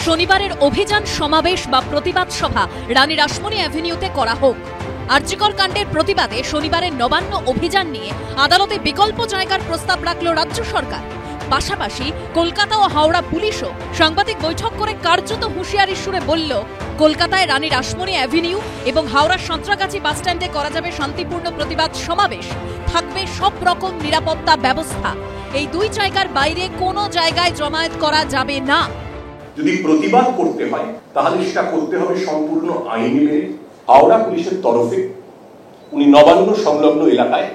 শনিবারের অভিযান সমাবেশ বা প্রতিবাদ সভা রানী রাসমণি অ্যাভিনিউতে করা হোক। আরজিকর কাণ্ডের প্রতিবাদে শনিবারের নবান্ন অভিযান নিয়ে আদালতে বিকল্প জায়গার প্রস্তাব রাখল রাজ্য সরকার। পাশাপাশি কলকাতা ও হাওড়া পুলিশও সাংবাদিক বৈঠক করে কার্যত হুঁশিয়ারির সুরে বলল, কলকাতায় রানী রাসমণি অ্যাভিনিউ এবং হাওড়ার সাঁতরাগাছি বাসস্ট্যান্ডে করা যাবে শান্তিপূর্ণ প্রতিবাদ সমাবেশ, থাকবে সব রকম নিরাপত্তা ব্যবস্থা। এই দুই জায়গার বাইরে কোনো জায়গায় জমায়েত করা যাবে না। যদি প্রতিবাদ করতে হয় তাহলে সেটা করতে হবে সম্পূর্ণ আইন মেনে। হাওড়া পুলিশের তরফে উনি নবান্ন সংলগ্ন এলাকায়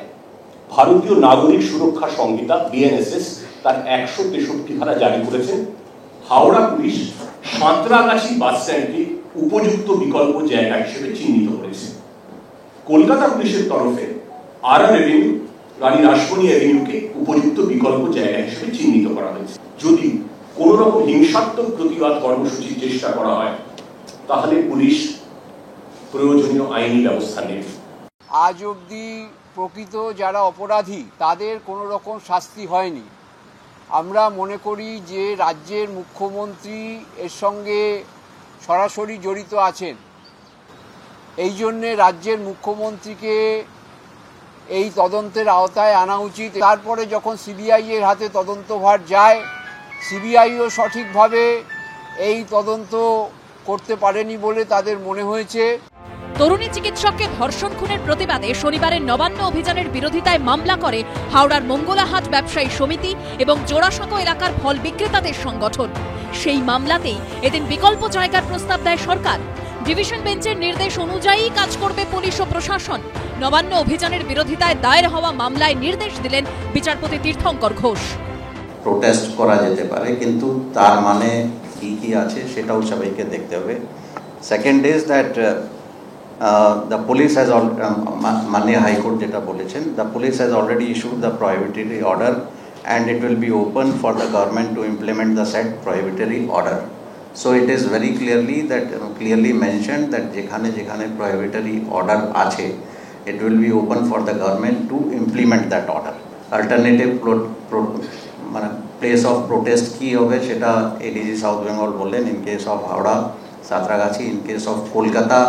ভারতীয় নাগরিক সুরক্ষা সংহিতা বিএনএসএস তার 163 ধারা জারি করেছেন। হাওড়া পুলিশ সাঁতরাগাছি বাস স্ট্যান্ডকে উপযুক্ত বিকল্প জায়গা হিসেবে চিহ্নিত করেছে। কলকাতা পুলিশের তরফে আরআর এভিনিউ, রানী রাসমণি এভিনিউকে উপযুক্ত বিকল্প জায়গা হিসেবে চিহ্নিত করা হয়েছে। যদি কোন রকম হিংসাত্মক প্রতিবাদ কর্মসূচির চেষ্টা করা হয় তাহলে পুলিশ প্রয়োজনীয় আইনি ব্যবস্থা নেবে। আজ অবধি প্রকৃত যারা অপরাধী তাদের কোনো রকম শাস্তি হয়নি। আমরা মনে করি যে রাজ্যের মুখ্যমন্ত্রী এর সঙ্গে সরাসরি জড়িত আছেন। এই জন্যে রাজ্যের মুখ্যমন্ত্রীকে এই তদন্তের আওতায় আনা উচিত। তারপরে যখন সিবিআই এর হাতে তদন্তভার যায়, সিবিআইও সঠিকভাবে এই তদন্ত করতে পারেনি বলে তাদের মনে হয়েছে। তরুণী চিকিৎসককে ধর্ষণ খুনের প্রতিবাদে শনিবারের নবান্ন অভিযানের বিরোধিতায় মামলা করে হাওড়ার মঙ্গলাহাট ব্যবসায়ী সমিতি এবং জোড়াসাঁকো এলাকার ফল বিক্রেতাদের সংগঠন। সেই মামলাতেই এদিন বিকল্প জায়গার প্রস্তাব দেয় সরকার। ডিভিশন বেঞ্চের নির্দেশ অনুযায়ী কাজ করবে পুলিশ ও প্রশাসন। নবান্ন অভিযানের বিরোধিতায় দায়ের হওয়া মামলায় নির্দেশ দিলেন বিচারপতি তীর্থঙ্কর ঘোষ। প্রোটেস্ট করা যেতে পারে, কিন্তু তার মানে কি আছে সেটাও সবাইকে দেখতে হবে। Second is that the police has Manya High Court যেটা বলেছেন, the police has already issued the prohibitory order and it will be open for the government to implement the said prohibitory order. So it is very clearly mentioned that যেখানে prohibitory order আছে, it will be open for the government to implement that order. Alternative place of protest কি হবে সেটা ADG South Bengal বললেন। In case of Howrah, Satragachi, in case of Kolkata,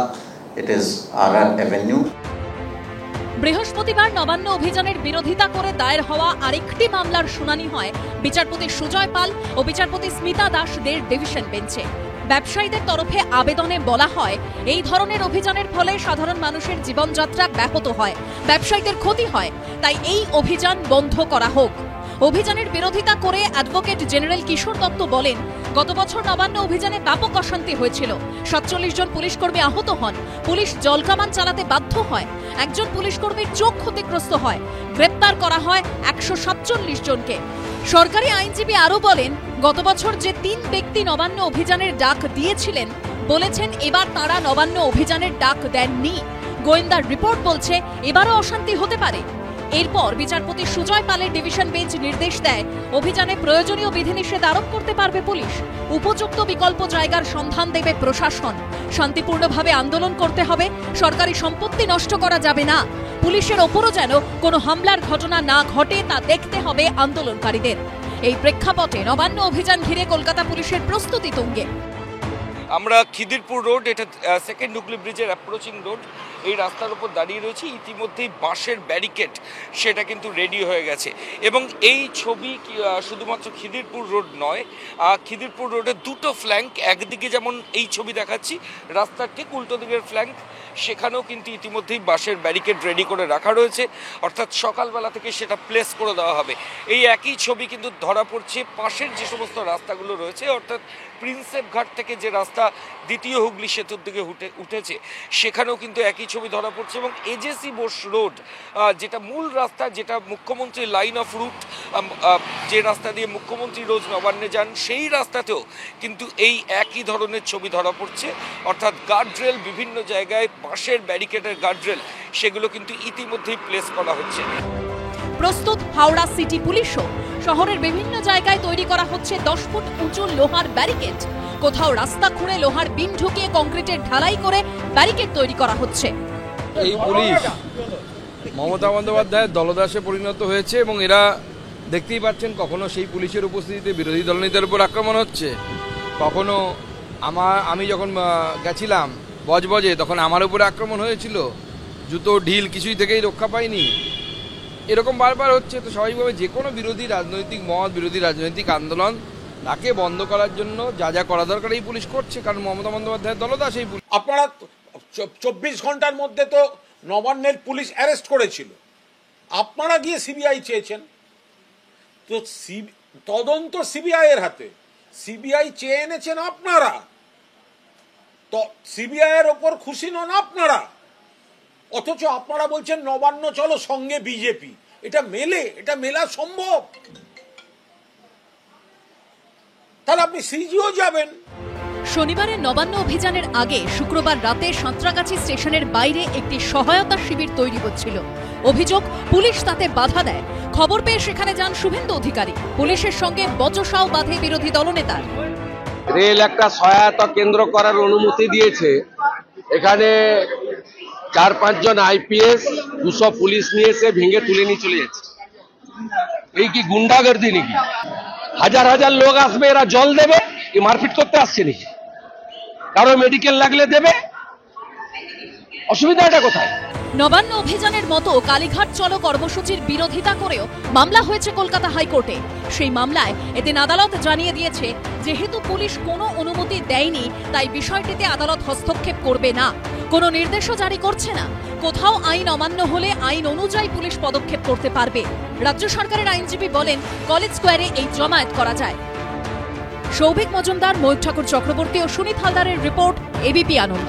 it is RR Avenue. বৃহস্পতিবার নবান্ন অভিযানের বিরোধিতা করে দায়ের হওয়া আরেকটি মামলার শুনানি হয় বিচারপতি সুজয় পাল ও বিচারপতি স্মিতা দাসদের ডিভিশন বেঞ্চে। ব্যবসায়ীদের তরফে আবেদনে বলা হয়, এই ধরনের অভিযানের ফলে সাধারণ মানুষের জীবনযাত্রা ব্যাহত হয়, ব্যবসায়ীদের ক্ষতি হয়, তাই এই অভিযান বন্ধ করা হোক। অভিযানের বিরোধিতা করে অ্যাডভোকেট জেনারেল কিশোর দত্ত বলেন, গত বছর নবান্ন অভিযানে ব্যাপক অশান্তি হয়েছিল। 47 জন পুলিশকর্মী আহত হন, পুলিশ জলকামান চালাতে বাধ্য হয়, একজন পুলিশকর্মীর চোখ ক্ষতিগ্রস্ত হয়, গ্রেপ্তার করা হয় 147 জনকে। সরকারি আইনজীবী আরও বলেন, গত বছর যে 3 ব্যক্তি নবান্ন অভিযানের ডাক দিয়েছিলেন, বলেছেন এবার তারা নবান্ন অভিযানের ডাক দেননি। গোয়েন্দার রিপোর্ট বলছে এবারও অশান্তি হতে পারে। এরপর বিচারপতি সুজয় পালের ডিভিশন বেঞ্চ নির্দেশ দেয়, অভিযানে প্রয়োজনীয় বিধিনিষেধ আরোপ করতে পারবে পুলিশ, উপযুক্ত বিকল্প জায়গার সন্ধান দেবে প্রশাসন, শান্তিপূর্ণভাবে আন্দোলন করতে হবে, সরকারি সম্পত্তি নষ্ট করা যাবে না, পুলিশের ওপরও যেন কোনো হামলার ঘটনা না ঘটে তা দেখতে হবে আন্দোলনকারীদের। এই প্রেক্ষাপটে নবান্ন অভিযান ঘিরে কলকাতা পুলিশের প্রস্তুতি তুঙ্গে। আমরা খিদিরপুর রোড, এটা সেকেন্ড হুগলি ব্রিজের অ্যাপ্রোচিং রোড, এই রাস্তার উপর দাঁড়িয়ে রয়েছি। ইতিমধ্যেই বাঁশের ব্যারিকেড সেটা কিন্তু রেডি হয়ে গেছে এবং এই ছবি শুধুমাত্র খিদিরপুর রোড নয়, খিদিরপুর রোডের দুটো ফ্ল্যাঙ্ক, একদিকে যেমন এই ছবি দেখাচ্ছি রাস্তার ঠিক উল্টো দিকের ফ্ল্যাঙ্ক, সেখানেও কিন্তু ইতিমধ্যেই বাঁশের ব্যারিকেড রেডি করে রাখা রয়েছে, অর্থাৎ সকালবেলা থেকে সেটা প্লেস করে দেওয়া হবে। এই একই ছবি কিন্তু ধরা পড়ছে পাশের যে সমস্ত রাস্তাগুলো রয়েছে, অর্থাৎ প্রিন্সেপ ঘাট থেকে যে রাস্তা দ্বিতীয় হুগলি সেতুর দিকে উঠেছে সেখানেও কিন্তু একই ছবি ধরা পড়ছে। এবং এজেসি বোস রোড, যেটা মূল রাস্তা, যেটা মুখ্যমন্ত্রী লাইন অফ রুট, যে রাস্তা দিয়ে মুখ্যমন্ত্রী রোজ নবান্নে যান, সেই রাস্তাতেও কিন্তু এই একই ধরনের ছবি ধরা পড়ছে, অর্থাৎ গার্ডরেল বিভিন্ন জায়গায় বাঁশের ব্যারিকেডের গার্ডরেল সেগুলো কিন্তু ইতিমধ্যেই প্লেস করা হচ্ছে। প্রস্তুত হাওড়া সিটি পুলিশও। শহরের বিভিন্ন জায়গায় তৈরি করা হচ্ছে 10 ফুট উঁচু লোহার ব্যারিকেড। কোথাও রাস্তা খুঁড়ে লোহার বিম ঢুকিয়ে কংক্রিটের ঢালাই করে ব্যারিকেড তৈরি করা হচ্ছে। এই পুলিশ মমতা বন্দ্যোপাধ্যায়ের দলদাসে পরিণত হয়েছে এবং এরা দেখতেই পাচ্ছেন কখনো সেই পুলিশের উপস্থিতিতে বিরোধী দলনেতার উপর আক্রমণ হচ্ছে, কখনো আমি যখন গেছিলাম বজবজে, তখন আমার উপরে আক্রমণ হয়েছিল, জুতো ঢিল কিছুই থেকেই রক্ষা পাইনি। এরকম বারবার হচ্ছে। তো স্বাভাবিকভাবে যে কোনো বিরোধী রাজনৈতিক মত, বিরোধী রাজনৈতিক আন্দোলন, তাকে বন্ধ করার জন্য যা যা করা দরকার এই পুলিশ করছে, কারণ মমতা বন্দ্যোপাধ্যায়ের দলদাস এই পুলিশ। আপনারা 24 ঘন্টার মধ্যে তো নবান্নের পুলিশ অ্যারেস্ট করেছিল, আপনারা গিয়ে সিবিআই চেয়েছেন, তো তদন্ত সিবিআই এর হাতে, সিবিআই চেয়ে এনেছেন আপনারা, তো সিবিআই এর ওপর খুশি নন আপনারা, অথচ আপনারা বলছেন নবান্ন চলো সঙ্গে বিজেপি। এটা মেলা সম্ভব? তাহলে আপনি সিজিও যাবেন। শনিবারের নবান্ন অভিযানের আগে শুক্রবার রাতে সাঁতরাগাছি স্টেশনের বাইরে একটি সহায়তা শিবির তৈরি হচ্ছিল। অভিযোগ, পুলিশ তাতে বাধা দেয়। খবর পেয়ে সেখানে যান শুভেন্দু অধিকারী। পুলিশের সঙ্গে বচসাও বাধে বিরোধী দলনেতার। রেল একটা সহায়তা কেন্দ্র করার অনুমতি দিয়েছে, এখানে 4-5 জন আইপিএস 200 পুলিশ নিয়ে এসে ভেঙে তুলে নিয়ে চলে যাচ্ছে। এই কি গুন্ডাগর্দি নাকি? হাজার হাজার লোক আসবে, এরা জল দেবে, কি মারপিট করতে আসছে নাকি? কারো মেডিকেল লাগলে দেবে, অসুবিধাটা কোথায়? নবান্ন অভিযানের মতো কালীঘাট চলো কর্মসূচির বিরোধিতা করেও মামলা হয়েছে কলকাতা হাইকোর্টে। সেই মামলায় এদিন আদালত জানিয়ে দিয়েছে, যেহেতু পুলিশ কোনো অনুমতি দেয়নি, তাই বিষয়টিতে আদালত হস্তক্ষেপ করবে না, কোনো নির্দেশও জারি করছে না। কোথাও আইন অমান্য হলে আইন অনুযায়ী পুলিশ পদক্ষেপ করতে পারবে। রাজ্য সরকারের আইনজীবী বলেন, কলেজ স্কোয়ারে এই জমায়েত করা যায়। সৌভিক মজুমদার, ময়ূর ঠাকুর চক্রবর্তী ও সুনীত হালদারের রিপোর্ট, এবিপি আনন্দ।